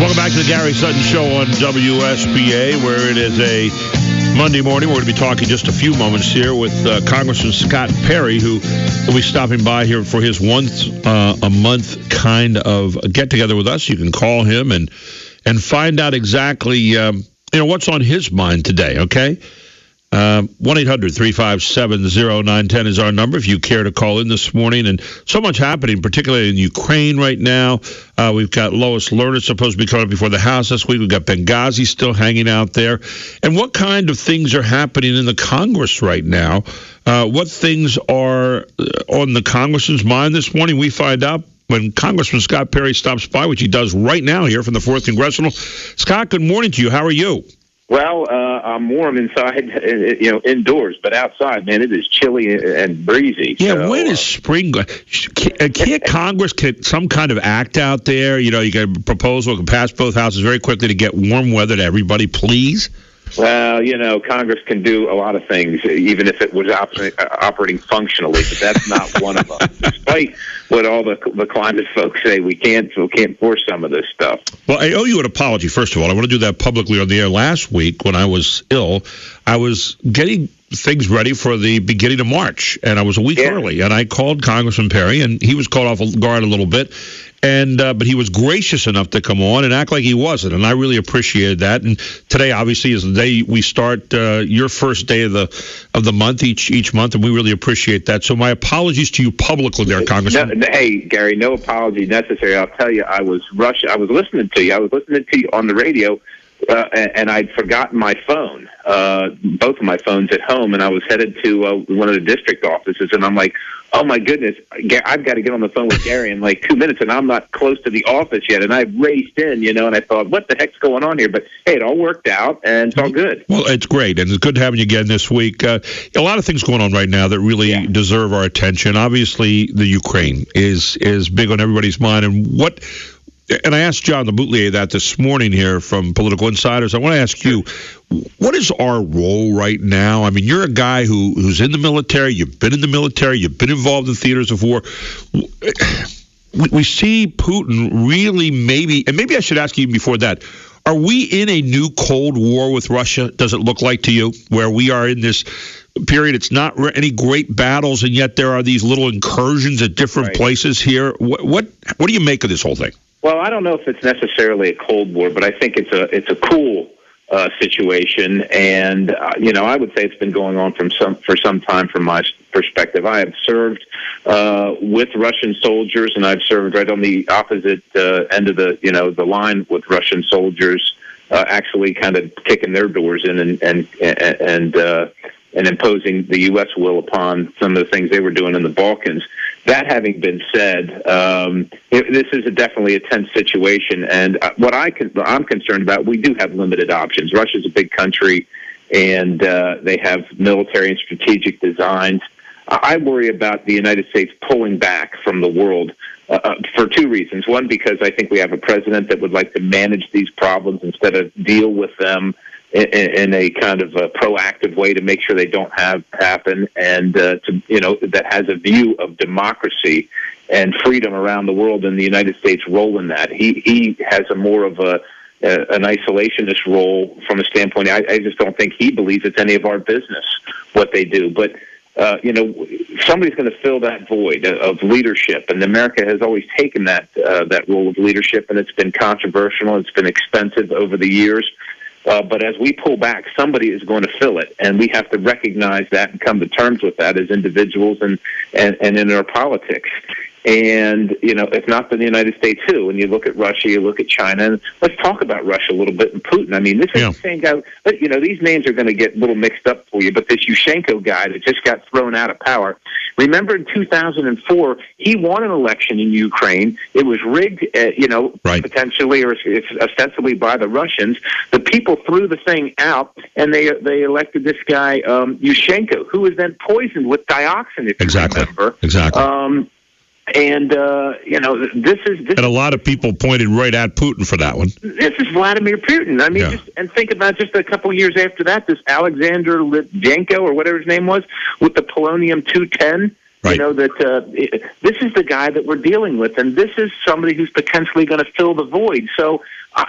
Welcome back to the Gary Sutton Show on WSBA, where it is a Monday morning. We're going to be talking just a few moments here with Congressman Scott Perry, who will be stopping by here for his once a month kind of get-together with us. You can call him and find out exactly what's on his mind today, okay? 1-800-357-0910 is our number if you care to call in this morning. And so much happening, particularly in Ukraine right now. We've got Lois Lerner supposed to be coming up before the House this week. We've got Benghazi still hanging out there. And what kind of things are happening in the Congress right now? What things are on the Congressman's mind this morning? We find out when Congressman Scott Perry stops by, which he does right now here from the 4th Congressional. Scott, good morning to you. How are you? Well, I'm warm inside, indoors, but outside, man, it is chilly and breezy. Yeah, so, when is spring going? Can't Congress get some kind of act out there? You get a proposal, can pass both houses very quickly to get warm weather to everybody, please? Well, Congress can do a lot of things, even if it was operating functionally, but that's not one of them. Despite what all the climate folks say, we can't force some of this stuff. Well, I owe you an apology, first of all. I want to do that publicly on the air. Last week, when I was ill, I was getting things ready for the beginning of March, and I was a week early, and I called Congressman Perry, and he was caught off guard a little bit. But he was gracious enough to come on and act like he wasn't, and I really appreciated that. And today, obviously, is the day we start your first day of the month each month, and we really appreciate that. So my apologies to you publicly, there, Congressman. No, hey, Gary, no apology necessary. I'll tell you, I was rushing. I was listening to you. I was listening to you on the radio, and I'd forgotten my phone, both of my phones at home, and I was headed to one of the district offices, and I'm like, oh, my goodness, I've got to get on the phone with Gary in like 2 minutes, and I'm not close to the office yet. And I raced in, and I thought, what the heck's going on here? But, hey, it all worked out, and it's all good. Well, it's great, and it's good having you again this week. A lot of things going on right now that really deserve our attention. Obviously, the Ukraine is big on everybody's mind. And I asked John the Bootlier that this morning here from Political Insiders. I want to ask you, what is our role right now? I mean, you're a guy who's in the military. You've been in the military. You've been involved in theaters of war. We see Putin really maybe I should ask you before that, are we in a new Cold War with Russia, does it look like to you, where we are in this period? It's not any great battles, and yet there are these little incursions at different places here. What do you make of this whole thing? Well, I don't know if it's necessarily a Cold War, but I think it's a cool situation, and I would say it's been going on for some time from my perspective. I have served with Russian soldiers, and I've served right on the opposite end of the line with Russian soldiers, actually kind of kicking their doors in and imposing the U.S. will upon some of the things they were doing in the Balkans. That having been said, this is definitely a tense situation, and what I'm concerned about, we do have limited options. Russia's a big country, and they have military and strategic designs. I worry about the United States pulling back from the world for two reasons. One, because I think we have a president that would like to manage these problems instead of deal with them in a kind of a proactive way to make sure they don't happen, and that has a view of democracy and freedom around the world, and the United States' role in that. He has a more of an isolationist role from a standpoint. I just don't think he believes it's any of our business what they do, but. Somebody's going to fill that void of leadership, and America has always taken that role of leadership, and it's been controversial. It's been expensive over the years. But as we pull back, somebody is going to fill it, and we have to recognize that and come to terms with that as individuals and in our politics. And, if not for the United States, who? When you look at Russia, you look at China, and let's talk about Russia a little bit and Putin. I mean, this is the same guy, but, these names are going to get a little mixed up for you, but this Yushchenko guy that just got thrown out of power, remember in 2004, he won an election in Ukraine. It was rigged, potentially or ostensibly by the Russians. The people threw the thing out, and they elected this guy, Yushchenko, who was then poisoned with dioxin, if you remember. Exactly. This is... And a lot of people pointed right at Putin for that one. This is Vladimir Putin. I mean, and think about just a couple of years after that, this Alexander Litvinenko, or whatever his name was, with the polonium-210 Right. You know, that this is the guy that we're dealing with, and this is somebody who's potentially going to fill the void. So,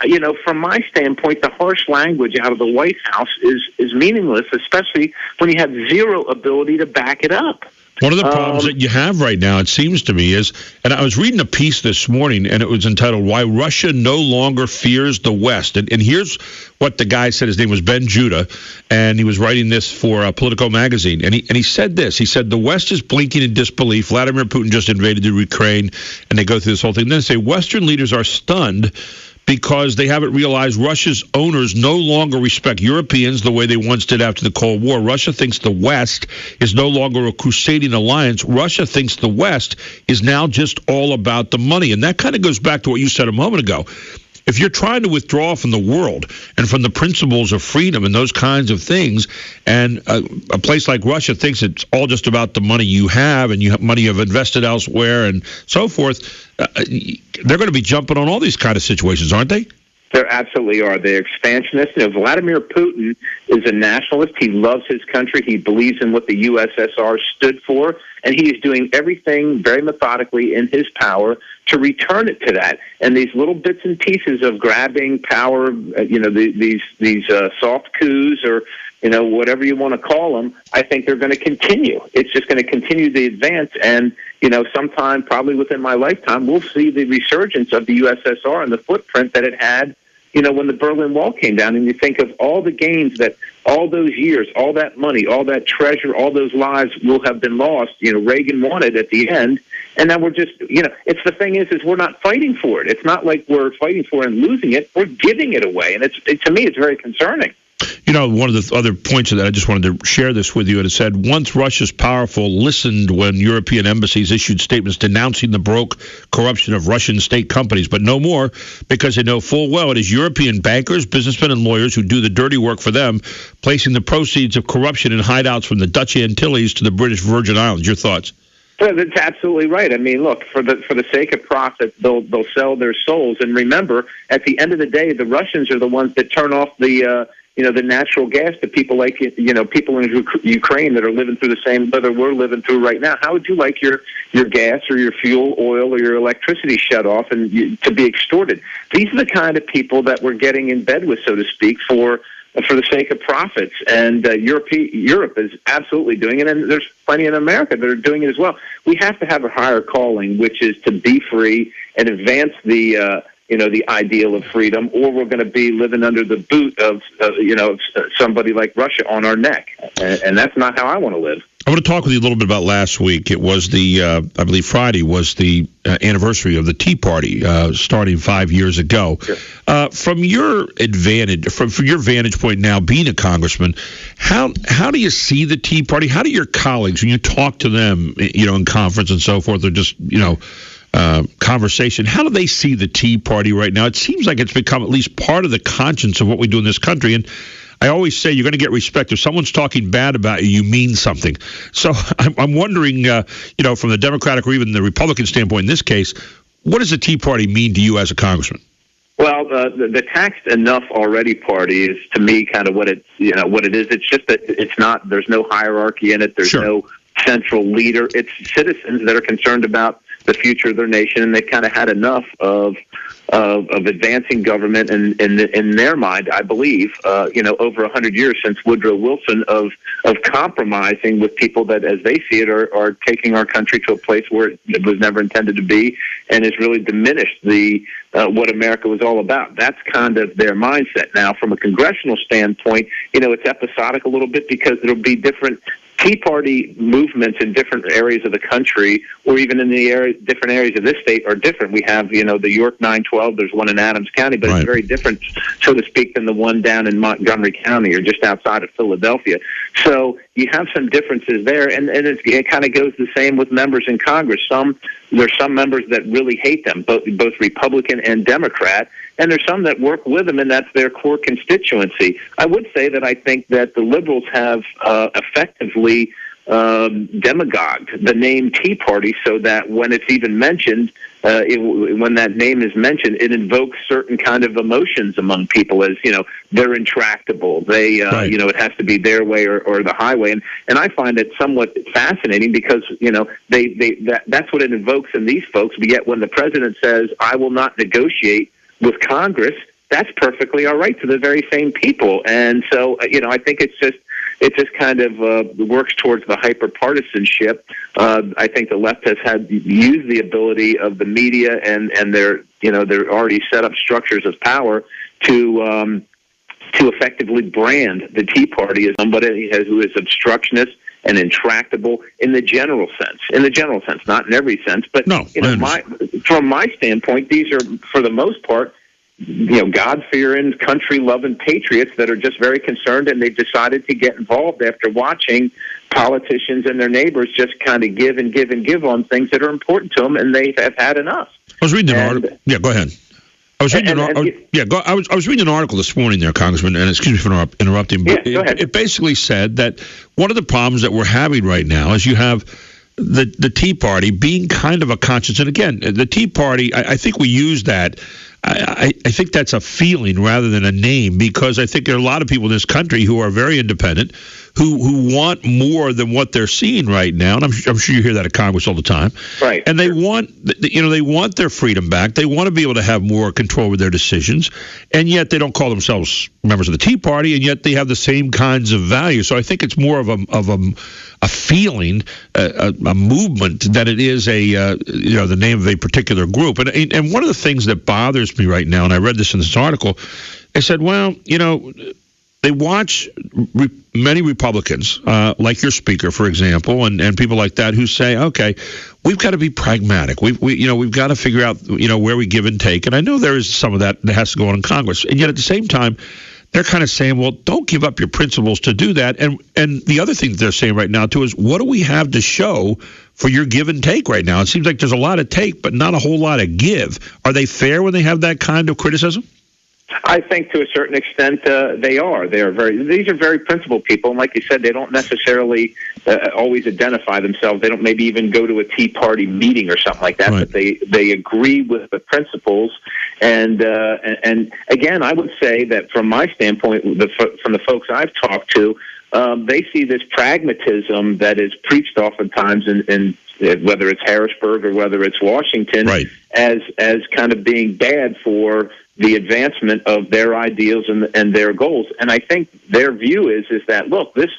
you know, from my standpoint, the harsh language out of the White House is meaningless, especially when you have zero ability to back it up. One of the problems that you have right now, it seems to me, is, and I was reading a piece this morning, and it was entitled, Why Russia No Longer Fears the West. And here's what the guy said. His name was Ben Judah, and he was writing this for Politico magazine. And he said this. He said, the West is blinking in disbelief. Vladimir Putin just invaded the Ukraine, and they go through this whole thing. And then they say, Western leaders are stunned because they haven't realized Russia's owners no longer respect Europeans the way they once did after the Cold War. Russia thinks the West is no longer a crusading alliance. Russia thinks the West is now just all about the money. And that kind of goes back to what you said a moment ago. If you're trying to withdraw from the world and from the principles of freedom and those kinds of things, and a place like Russia thinks it's all just about the money you have and money you've invested elsewhere and so forth, they're going to be jumping on all these kind of situations, aren't they? There absolutely are. They're expansionists. You know, Vladimir Putin is a nationalist. He loves his country. He believes in what the USSR stood for, and he is doing everything very methodically in his power to return it to that. And these little bits and pieces of grabbing power, you know, these soft coups or, you know, whatever you want to call them, I think they're going to continue. It's just going to continue the advance. And, you know, sometime probably within my lifetime, we'll see the resurgence of the USSR and the footprint that it had, you know, when the Berlin Wall came down. And you think of all the gains that all those years, all that money, all that treasure, all those lives will have been lost. You know, Reagan wanted at the end. And now we're just, you know, it's the thing is we're not fighting for it. It's not like we're fighting for it and losing it. We're giving it away. And to me, it's very concerning. You know, one of the other points of that, I just wanted to share this with you, and it said, once Russia's powerful listened when European embassies issued statements denouncing the broke corruption of Russian state companies, but no more, because they know full well it is European bankers, businessmen, and lawyers who do the dirty work for them, placing the proceeds of corruption in hideouts from the Dutch Antilles to the British Virgin Islands. Your thoughts? Well, that's absolutely right. I mean, look, for the sake of profit, they'll sell their souls. And remember, at the end of the day, the Russians are the ones that turn off the the natural gas to people like, people in Ukraine that are living through the same weather we're living through right now. How would you like your gas or your fuel, oil, or your electricity shut off and to be extorted? These are the kind of people that we're getting in bed with, so to speak, for the sake of profits. And Europe is absolutely doing it, and there's plenty in America that are doing it as well. We have to have a higher calling, which is to be free and advance the ideal of freedom, or we're going to be living under the boot of somebody like Russia on our neck. And that's not how I want to live. I want to talk with you a little bit about last week. It was I believe Friday was the anniversary of the Tea Party, starting 5 years ago. Sure. From your vantage point now, being a congressman, how do you see the Tea Party? How do your colleagues, when you talk to them, in conference and so forth, or just, conversation, how do they see the Tea Party right now? It seems like it's become at least part of the conscience of what we do in this country. And I always say you're going to get respect. If someone's talking bad about you, you mean something. So I'm wondering, from the Democratic or even the Republican standpoint in this case, what does the Tea Party mean to you as a congressman? Well, the taxed enough already party is, to me, kind of what it is. It's just that it's not. There's no hierarchy in it. There's Sure. no central leader. It's citizens that are concerned about the future of their nation, and they've kind of had enough of advancing government in their mind, I believe, over 100 years since Woodrow Wilson, of compromising with people that, as they see it, are taking our country to a place where it was never intended to be, and has really diminished what America was all about. That's kind of their mindset. Now, from a congressional standpoint, it's episodic a little bit because there'll be different Tea Party movements in different areas of the country, or even in the different areas of this state, are different. We have, the York 912. There's one in Adams County, but Right. It's very different, so to speak, than the one down in Montgomery County or just outside of Philadelphia. So you have some differences there, and it kind of goes the same with members in Congress. There's some members that really hate them, both Republican and Democrat, and there's some that work with them, and that's their core constituency. I would say that I think that the liberals have effectively demagogued the name Tea Party so that when it's even mentioned, when that name is mentioned, it invokes certain kind of emotions among people as, they're intractable. They, right. It has to be their way or the highway. And I find it somewhat fascinating because, that's what it invokes in these folks. But yet when the president says, I will not negotiate with Congress, that's perfectly all right to the very same people. And so, I think it just kind of works towards the hyper-partisanship. I think the left has used the ability of the media and their already set up structures of power to effectively brand the Tea Party as somebody who is obstructionist and intractable in the general sense. In the general sense, not in every sense, but no, from my standpoint, these are for the most part, God-fearing, country-loving patriots that are just very concerned, and they've decided to get involved after watching politicians and their neighbors just kind of give and give and give on things that are important to them, and they have had enough. I was reading an article. Yeah, go ahead. I was reading an article this morning there, Congressman, and excuse me for interrupting, but go ahead. It basically said that one of the problems that we're having right now is you have the Tea Party being kind of a conscience. And again, the Tea Party, I think we use that. I think that's a feeling rather than a name, because I think there are a lot of people in this country who are very independent, who want more than what they're seeing right now, and I'm sure you hear that at Congress all the time. Right. And they want, they want their freedom back. They want to be able to have more control over their decisions, and yet they don't call themselves members of the Tea Party, and yet they have the same kinds of values. So I think it's more of a feeling, a movement, than it is the name of a particular group. And one of the things that bothers me right now, and I read this in this article, they said, well, they watch many Republicans, like your speaker, for example, and people like that, who say, okay, we've got to be pragmatic. We've got to figure out, where we give and take. And I know there is some of that has to go on in Congress. And yet at the same time, they're kind of saying, well, don't give up your principles to do that. And the other thing that they're saying right now, too, is what do we have to show for your give and take right now? It seems like there's a lot of take, but not a whole lot of give. Are they fair when they have that kind of criticism? I think to a certain extent they are. These are very principled people, and like you said, they don't necessarily always identify themselves. They don't maybe even go to a Tea Party meeting or something like that, right. But they agree with the principles. And again, I would say that from my standpoint, from the folks I've talked to, they see this pragmatism that is preached oftentimes in whether it's Harrisburg or whether it's Washington, right. as kind of being bad for the advancement of their ideals and their goals. And I think their view is that, look, this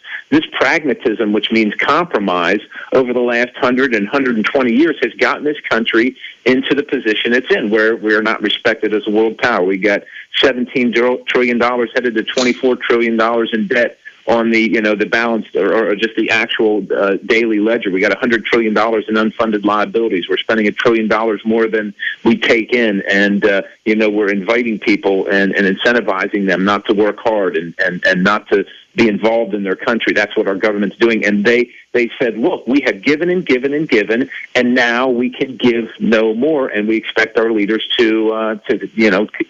pragmatism, which means compromise, over the last 100 and 120 years has gotten this country into the position it's in, where we're not respected as a world power. We got $17 trillion headed to $24 trillion in debt on the balance or just the actual daily ledger. We got $100 trillion in unfunded liabilities. We're spending $1 trillion more than we take in, and we're inviting people and incentivizing them not to work hard and not to be involved in their country. That's what our government's doing. And they said, look, we have given and given and given, and now we can give no more, and we expect our leaders to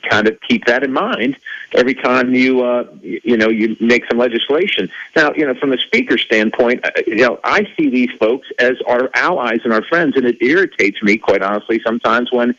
kind of keep that in mind every time you make some legislation. Now, from the speaker's standpoint, I see these folks as our allies and our friends, and it irritates me, quite honestly, sometimes when,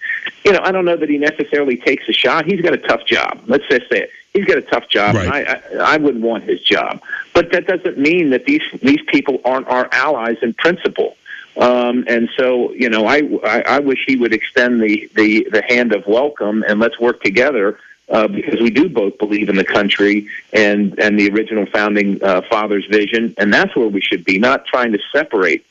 I don't know that he necessarily takes a shot. He's got a tough job. Let's just say it. He's got a tough job, right. And I wouldn't want his job. But that doesn't mean that these people aren't our allies in principle. And so, I wish he would extend the hand of welcome, and let's work together, because we do both believe in the country and the original founding fathers' vision, and that's where we should be, not trying to separate.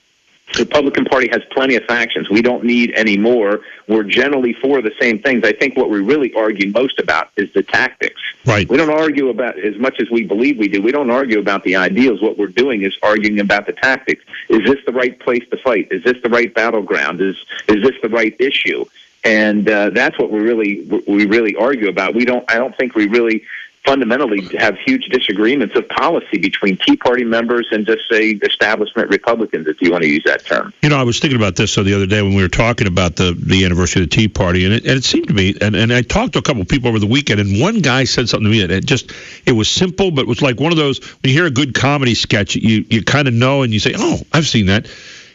The Republican Party has plenty of factions. We don't need any more. We're generally for the same things. I think what we really argue most about is the tactics. Right. We don't argue about, as much as we believe we do, we don't argue about the ideals. What we're doing is arguing about the tactics. Is this the right place to fight? Is this the right battleground? Is this the right issue? And that's what we really argue about. I don't think we really fundamentally have huge disagreements of policy between Tea Party members and just say establishment Republicans, if you want to use that term. I was thinking about this the other day when we were talking about the anniversary of the Tea Party, and it seemed to me, and I talked to a couple of people over the weekend, and one guy said something to me that it was simple, but it was like one of those, when you hear a good comedy sketch, you kind of know, and you say, oh, I've seen that.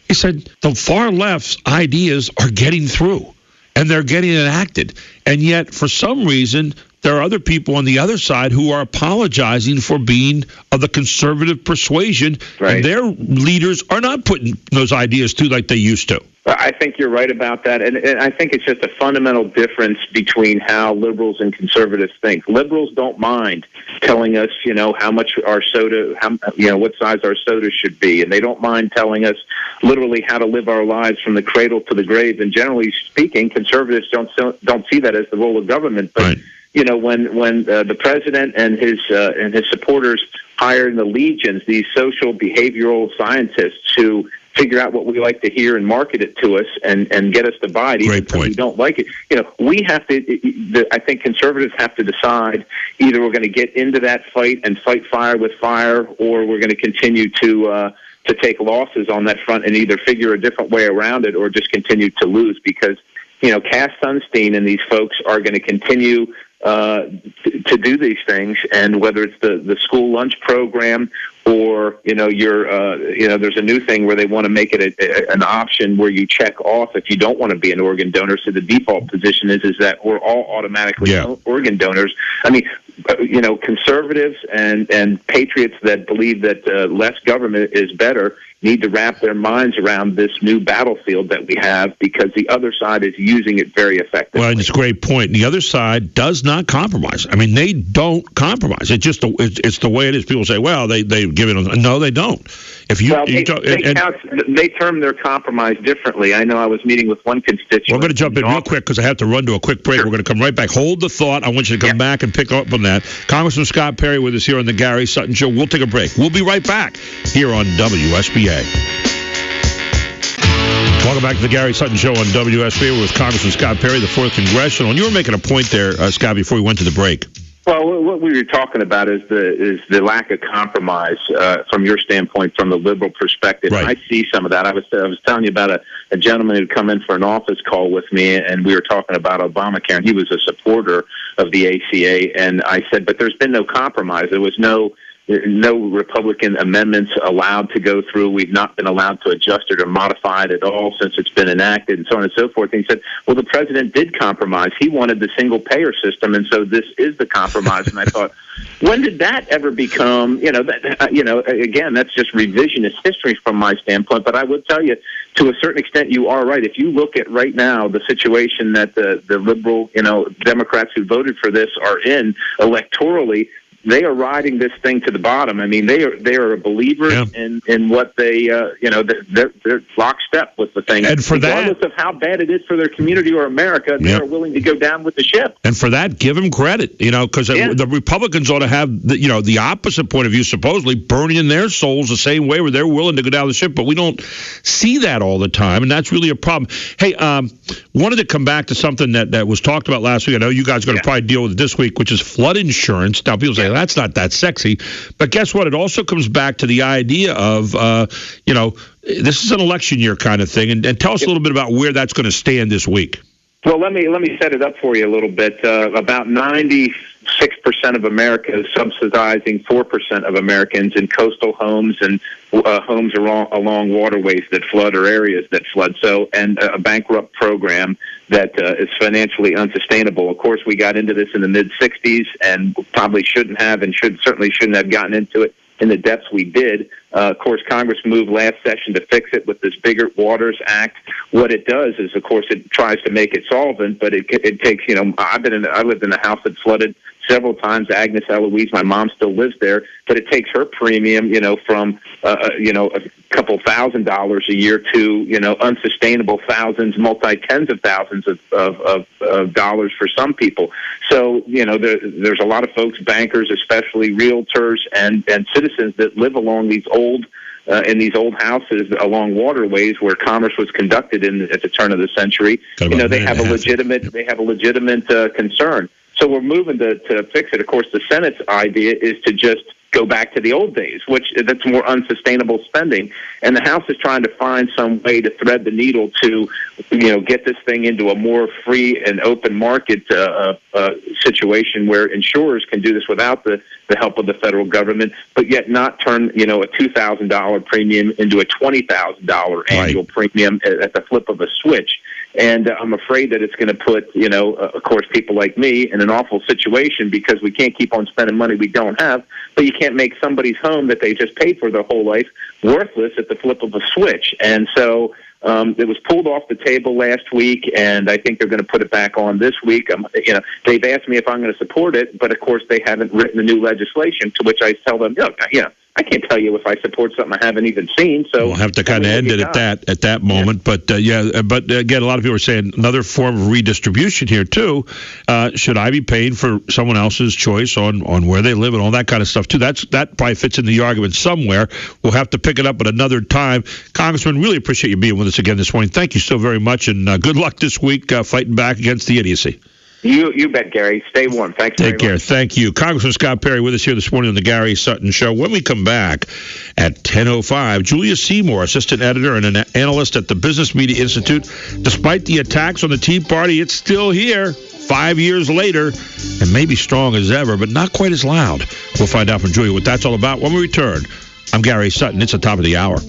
He said, the far left's ideas are getting through, and they're getting enacted, and yet, for some reason, there are other people on the other side who are apologizing for being of the conservative persuasion, right. And their leaders are not putting those ideas through like they used to. I think you're right about that, and I think it's just a fundamental difference between how liberals and conservatives think. Liberals don't mind telling us, how much our soda, what size our soda should be, and they don't mind telling us literally how to live our lives from the cradle to the grave. And generally speaking, conservatives don't see that as the role of government. But right. When the president and his supporters hire in the legions these social behavioral scientists who figure out what we like to hear and market it to us and get us to buy it, even if we don't like it. We have to. I think conservatives have to decide either we're going to get into that fight and fight fire with fire, or we're going to continue to take losses on that front and either figure a different way around it or just continue to lose, because Cass Sunstein and these folks are going to continue to do these things, and whether it's the school lunch program or there's a new thing where they want to make it an option where you check off if you don't want to be an organ donor. So the default position is that we're all automatically organ donors. I mean, conservatives and patriots that believe that less government is better need to wrap their minds around this new battlefield that we have, because the other side is using it very effectively. Well, it's a great point. The other side does not compromise. I mean, they don't compromise. It's just it's the way it is. People say, well, they give it. No, they don't. If you, they term their compromise differently. I know I was meeting with one constituent. We're going to jump in real quick because I have to run to a quick break. Sure. We're going to come right back. Hold the thought. I want you to come back and pick up on that. Congressman Scott Perry with us here on the Gary Sutton Show. We'll take a break. We'll be right back here on WSBA. Welcome back to the Gary Sutton Show on WSBA with Congressman Scott Perry, the 4th Congressional. And you were making a point there, Scott, before we went to the break. Well, what we were talking about is the lack of compromise from your standpoint, from the liberal perspective. Right. I see some of that. I was telling you about a gentleman who'd come in for an office call with me, and we were talking about Obamacare, and he was a supporter of the ACA. And I said, but there's been no compromise. There was no Republican amendments allowed to go through. We've not been allowed to adjust it or modify it at all since it's been enacted, and so on and so forth. And he said, well, the president did compromise. He wanted the single-payer system, and so this is the compromise. And I thought, when did that ever become, again, that's just revisionist history from my standpoint. But I would tell you, to a certain extent, you are right. If you look at right now the situation that the liberal, Democrats who voted for this are in electorally, they are riding this thing to the bottom. I mean, they are a believer in what they're lockstep with the thing. And for regardless of how bad it is for their community or America, they are willing to go down with the ship. And for that, give them credit, because the Republicans ought to have the opposite point of view, supposedly burning in their souls the same way where they're willing to go down the ship. But we don't see that all the time, and that's really a problem. Hey, wanted to come back to something that was talked about last week. I know you guys are going to probably deal with it this week, which is flood insurance. Now, people say, that's not that sexy. But guess what? It also comes back to the idea of, this is an election year kind of thing. And tell us a little bit about where that's going to stand this week. Well, let me set it up for you a little bit. About 96% of America is subsidizing 4% of Americans in coastal homes and homes along waterways that flood or areas that flood. So, and a bankrupt program that is financially unsustainable. Of course, we got into this in the mid-'60s and probably shouldn't have, and certainly shouldn't have gotten into it in the depths we did. Of course, Congress moved last session to fix it with this Bigger Waters Act. What it does is, of course, it tries to make it solvent, but it takes, I lived in a house that flooded several times. Agnes Eloise, my mom still lives there, but it takes her premium, from a couple $1,000s a year to unsustainable thousands, multi-tens of thousands of dollars for some people. So there's a lot of folks, bankers, especially realtors and citizens that live along these old houses along waterways where commerce was conducted at the turn of the century. They have a legitimate concern. So we're moving to fix it. Of course, the Senate's idea is to just go back to the old days, which that's more unsustainable spending. And the House is trying to find some way to thread the needle to, get this thing into a more free and open market situation where insurers can do this without the help of the federal government, but yet not turn, a $2,000 premium into a $20,000 annual premium at the flip of a switch. And I'm afraid that it's going to put, of course, people like me in an awful situation because we can't keep on spending money we don't have, but you can't make somebody's home that they just paid for their whole life worthless at the flip of a switch. And so it was pulled off the table last week, and I think they're going to put it back on this week. They've asked me if I'm going to support it, but, of course, they haven't written the new legislation, to which I tell them, look, I can't tell you if I support something I haven't even seen. So we'll have to kind of end it at that moment. Yeah. But again, a lot of people are saying another form of redistribution here too. Should I be paying for someone else's choice on where they live and all that kind of stuff too? That probably fits in the argument somewhere. We'll have to pick it up at another time. Congressman, really appreciate you being with us again this morning. Thank you so very much, and good luck this week fighting back against the idiocy. You bet, Gary. Stay warm. Thanks very much. Take care. Thank you. Congressman Scott Perry with us here this morning on the Gary Sutton Show. When we come back at 10:05, Julia Seymour, assistant editor and an analyst at the Business Media Institute. Despite the attacks on the Tea Party, it's still here 5 years later and maybe strong as ever, but not quite as loud. We'll find out from Julia what that's all about when we return. I'm Gary Sutton. It's the top of the hour.